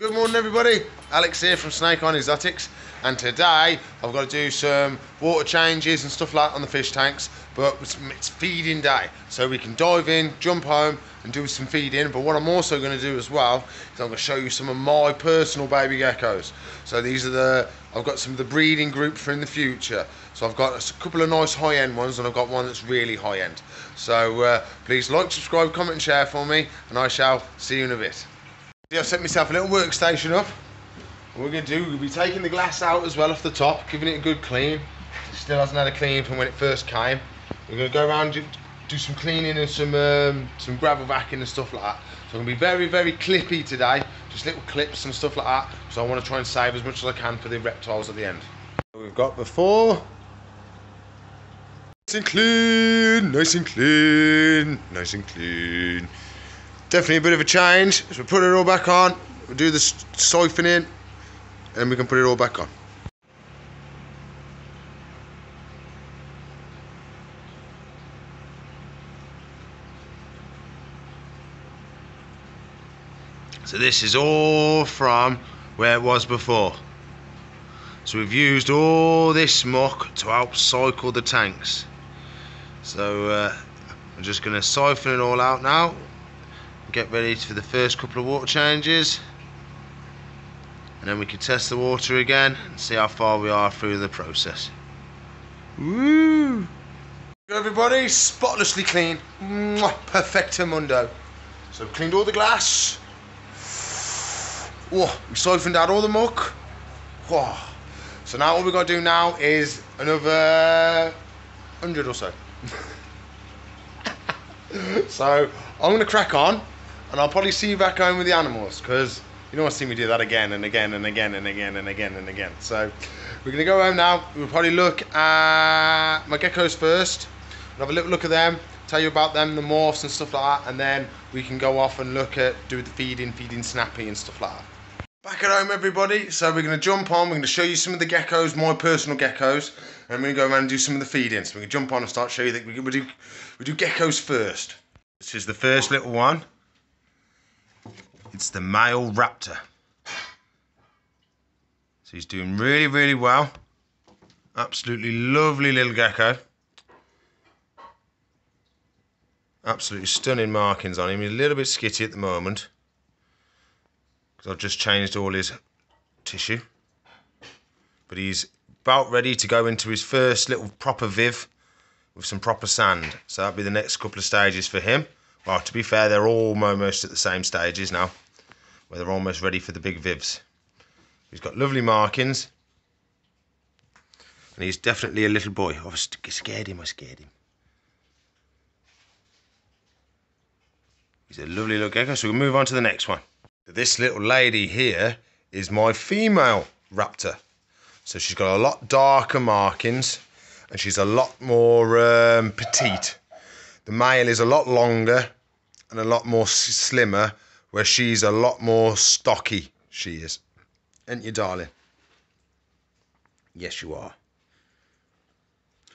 Good morning everybody, Alex here from Snake On Exotics, and today I've got to do some water changes and stuff like that on the fish tanks, but it's feeding day, so we can dive in, jump home and do some feeding. But what I'm also going to do as well is I'm going to show you some of my personal baby geckos. So these are I've got some of the breeding group for in the future. So I've got a couple of nice high-end ones and I've got one that's really high-end. So please like, subscribe, comment and share for me, and I shall see you in a bit. I've set myself a little workstation up. What we're going to do, we'll be taking the glass out as well off the top, giving it a good clean. It still hasn't had a clean from when it first came. We're going to go around and do some cleaning and some gravel backing and stuff like that. So I'm going to be very, very clippy today, just little clips and stuff like that. So I want to try and save as much as I can for the reptiles at the end. We've got before. Nice and clean, nice and clean, nice and clean. Definitely a bit of a change. So we'll put it all back on, we'll do the siphoning, and we can put it all back on. So this is all from where it was before. So we've used all this muck to help cycle the tanks. So I'm just going to siphon it all out now. Get ready for the first couple of water changes, and then we can test the water again and see how far we are through the process. Woo! Everybody, spotlessly clean. Perfectamundo. So we've cleaned all the glass. Oh, we siphoned out all the muck. Oh. So now all we've got to do now is another 100 or so. So I'm going to crack on, and I'll probably see you back home with the animals, because you don't want to see me do that again and again and again and again and again and again. So we're going to go home now. We'll probably look at my geckos first. We'll have a little look at them, tell you about them, the morphs and stuff like that, and then we can go off and look at do the feeding snappy and stuff like that. Back at home everybody, so we're going to jump on, we're going to show you some of the geckos, my personal geckos, and we're going to go around and do some of the feeding. So we can jump on and start show you that we do geckos first. This is the first little one. It's the male raptor. So he's doing really, really well. Absolutely lovely little gecko. Absolutely stunning markings on him. He's a little bit skitty at the moment, because I've just changed all his tissue. But he's about ready to go into his first little proper viv with some proper sand. So that'll be the next couple of stages for him. Well, to be fair, they're all almost at the same stages now, where they're almost ready for the big vivs. He's got lovely markings, and he's definitely a little boy. Oh, I scared him. He's a lovely little gecko, so we'll move on to the next one. This little lady here is my female raptor. So she's got a lot darker markings, and she's a lot more petite. The male is a lot longer and a lot more slimmer, where she's a lot more stocky, she is. Ain't you, darling? Yes, you are.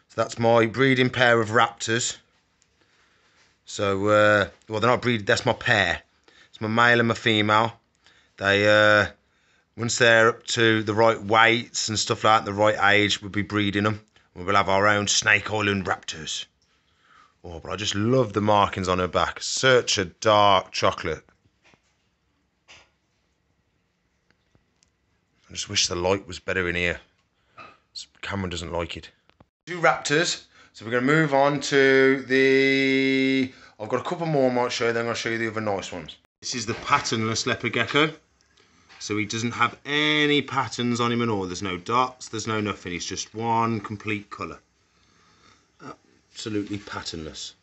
So that's my breeding pair of raptors. So, well, they're not breeding, that's my pair. It's my male and my female. They, once they're up to the right weights and stuff like that, the right age, we'll be breeding them. We'll have our own Snake Island raptors. Oh, but I just love the markings on her back. Such a dark chocolate. I just wish the light was better in here. The camera doesn't like it. Two raptors. So we're going to move on to the... I've got a couple more I might show you, then I'll show you the other nice ones. This is the patternless leopard gecko. So he doesn't have any patterns on him at all. There's no dots, there's no nothing. He's just one complete colour. Absolutely patternless.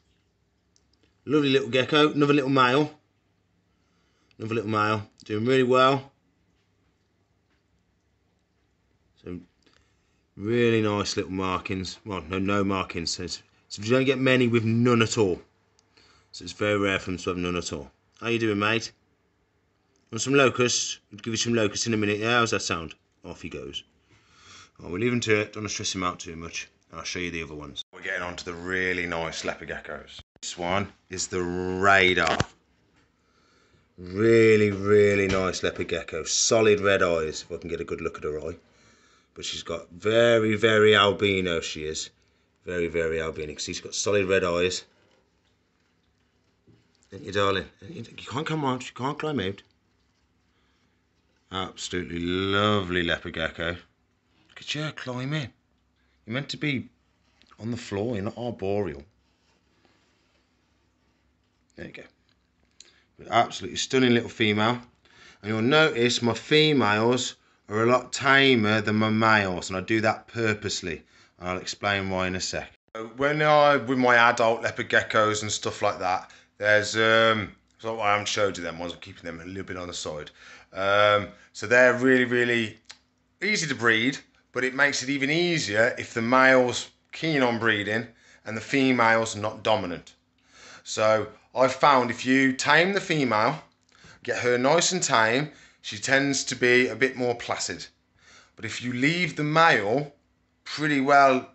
Lovely little gecko. Another little male. Another little male. Doing really well. So really nice little markings. Well, no markings. So you don't get many with none at all. So it's very rare for them to have none at all. How you doing, mate? Want some locusts? I'll give you some locusts in a minute. Yeah, how's that sound? Off he goes. Oh, we'll leave him to it. Don't want to stress him out too much. I'll show you the other ones. We're getting on to the really nice leopard geckos. This one is the Radar. Really, really nice leopard gecko. Solid red eyes, if I can get a good look at her eye. But she's got very, very albino, she is. Very, very albino. She's got solid red eyes. Ain't you, darling? You can't come on, she can't climb out. Absolutely lovely leopard gecko. Look at you climbing. You're meant to be on the floor, you're not arboreal. There you go. Absolutely stunning little female. And you'll notice my females are a lot tamer than my males, and I do that purposely. And I'll explain why in a sec. When with my adult leopard geckos and stuff like that, there's so I haven't showed you them ones. I'm keeping them a little bit on the side. So they're really, really easy to breed, but it makes it even easier if the male's keen on breeding and the female's not dominant. So I've found if you tame the female, get her nice and tame, she tends to be a bit more placid. But if you leave the male pretty well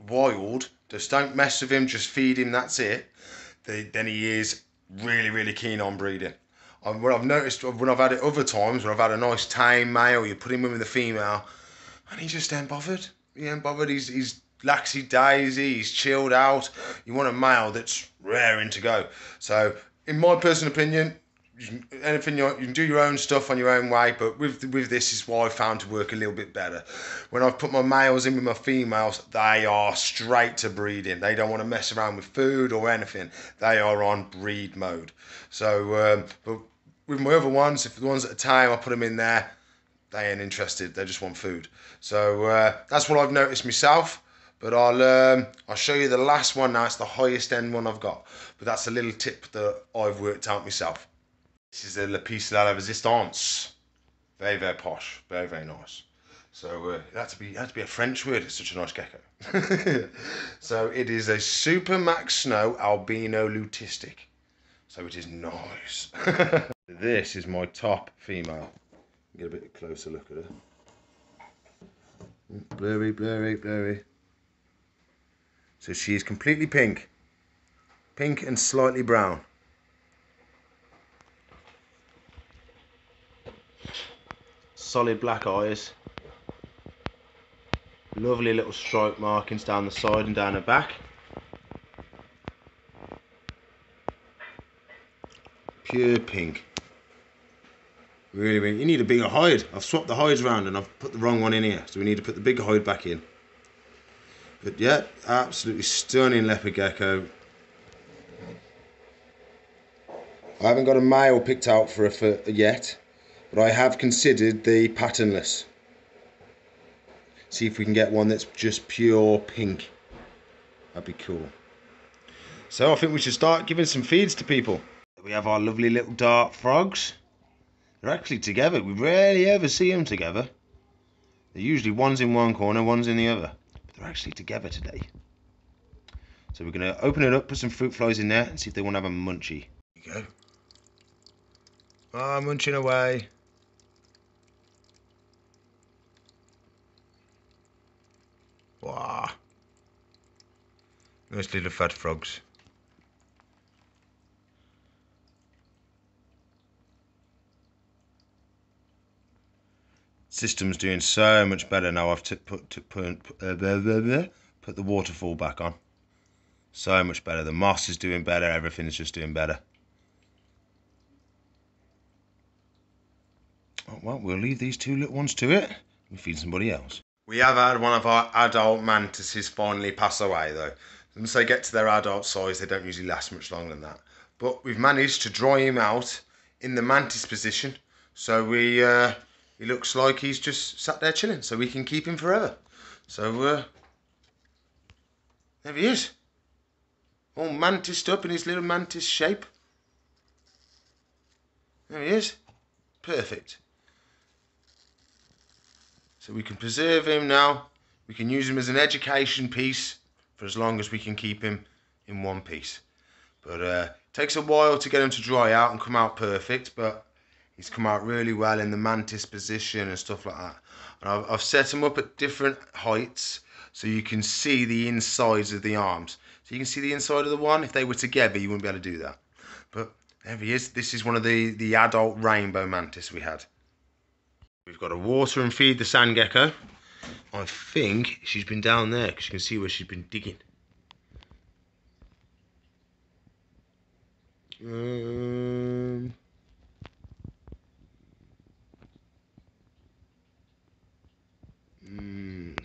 wild, just don't mess with him, just feed him, that's it, then he is really, really keen on breeding. What I've noticed when I've had it other times, when I've had a nice tame male, you put him in with a female, and he just ain't bothered. He ain't bothered. He's laxy daisy. He's chilled out. You want a male that's raring to go. So, in my personal opinion, you can do your own stuff on your own way. But with this is what I found to work a little bit better. When I've put my males in with my females, they are straight to breeding. They don't want to mess around with food or anything. They are on breed mode. So, but with my other ones, if the ones at a time I put them in there, they ain't interested. They just want food. So that's what I've noticed myself. But I'll show you the last one now. It's the highest end one I've got. But that's a little tip that I've worked out myself. This is the Leopard de la Resistance. Very, very posh. Very, very nice. So it had to be a French word. It's such a nice gecko. So it is a Super Max Snow Albino Lutistic. So it is nice. This is my top female. Get a bit closer look at her. Blurry, blurry, blurry. So she is completely pink. Pink and slightly brown. Solid black eyes. Lovely little stripe markings down the side and down the back. Pure pink. Really, really, you need a bigger hide. I've swapped the hides around and I've put the wrong one in here, so we need to put the bigger hide back in. But yeah, absolutely stunning leopard gecko. I haven't got a male picked out for her yet, but I have considered the patternless. See if we can get one that's just pure pink. That'd be cool. So I think we should start giving some feeds to people. We have our lovely little dart frogs. They're actually together. We rarely ever see them together. They're usually one's in one corner, one's in the other. But they're actually together today. So we're going to open it up, put some fruit flies in there, and see if they want to have a munchie. There you go. Ah, munching away. Wow. Nice little fat frogs. System's doing so much better now. I've put the waterfall back on. So much better. The moss is doing better. Everything's just doing better. Oh, well, we'll leave these two little ones to it. We'll feed somebody else. We have had one of our adult mantises finally pass away, though. Once they get to their adult size, they don't usually last much longer than that. But we've managed to dry him out in the mantis position. So he looks like he's just sat there chilling, so we can keep him forever. So there he is. All mantised up in his little mantis shape. There he is. Perfect. So we can preserve him now. We can use him as an education piece for as long as we can keep him in one piece. But it takes a while to get him to dry out and come out perfect, but he's come out really well in the mantis position and stuff like that. And I've set him up at different heights so you can see the insides of the arms. So you can see the inside of the one. If they were together, you wouldn't be able to do that. But There he is. This is one of the adult rainbow mantis we had. We've got to water and feed the sand gecko. I think she's been down there because you can see where she's been digging.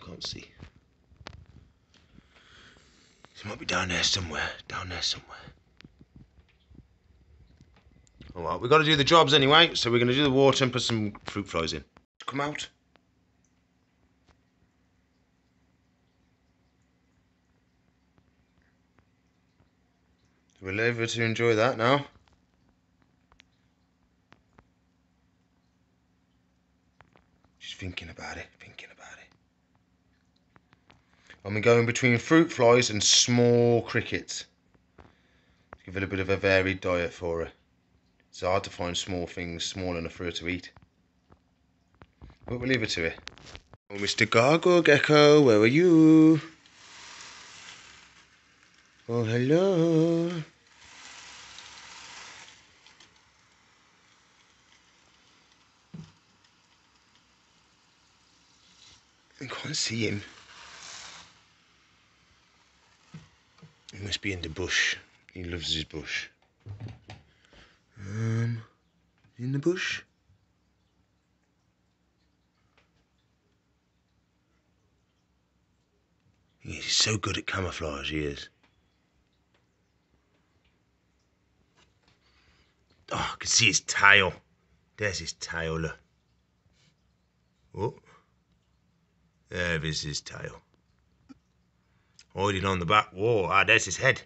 Can't see. She might be down there somewhere. Alright, we've got to do the jobs anyway, so we're going to do the water and put some fruit flies in. Come out. We'll leave her to enjoy that now. She's thinking about it. And we're going between fruit flies and small crickets. Give it a bit of a varied diet for her. It's hard to find small things small enough for her to eat. But we'll leave it to it. Oh, Mr. Gargoyle Gecko, where are you? Oh, hello. I can't see him. He must be in the bush. He loves his bush. In the bush? He's so good at camouflage, he is. Oh, I can see his tail. There's his tail, look. Oh. There's his tail. Hiding on the back wall. Ah, there's his head.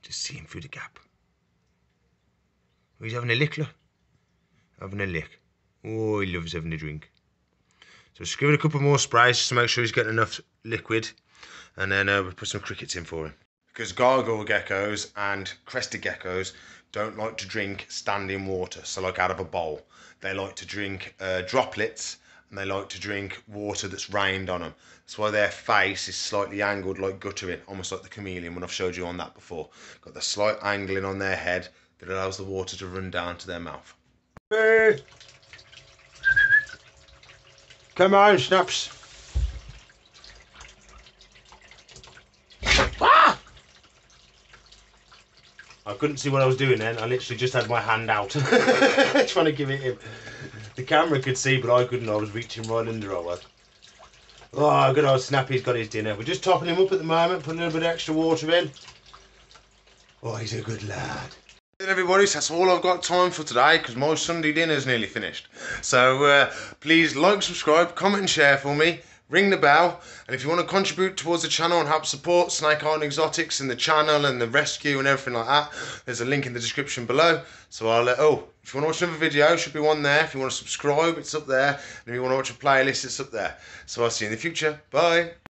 Just see him through the gap. Oh, he's having a lick, look. Having a lick. Oh, he loves having a drink. So just give it a couple more sprays just to make sure he's getting enough liquid. And then we'll put some crickets in for him. Because gargoyle geckos and crested geckos don't like to drink standing water, so like out of a bowl. They like to drink droplets, and they like to drink water that's rained on them. That's why their face is slightly angled like guttering, almost like the chameleon when I've showed you on that before. Got the slight angling on their head that allows the water to run down to their mouth. Hey! Come on, Snaps. Ah! I couldn't see what I was doing then. I literally just had my hand out trying to give it him. The camera could see, but I couldn't. I was reaching right under. I was. Oh, good old Snappy's got his dinner. We're just topping him up at the moment, putting a little bit of extra water in. Oh, he's a good lad. Everybody, so that's all I've got time for today because my Sunday dinner's nearly finished. So please like, subscribe, comment and share for me. Ring the bell, and if you want to contribute towards the channel and help support Snake Island Exotics and the channel and the rescue and everything like that, there's a link in the description below. So I'll if you want to watch another video, should be one there. If you want to subscribe, it's up there. And if you want to watch a playlist, it's up there. So I'll see you in the future. Bye.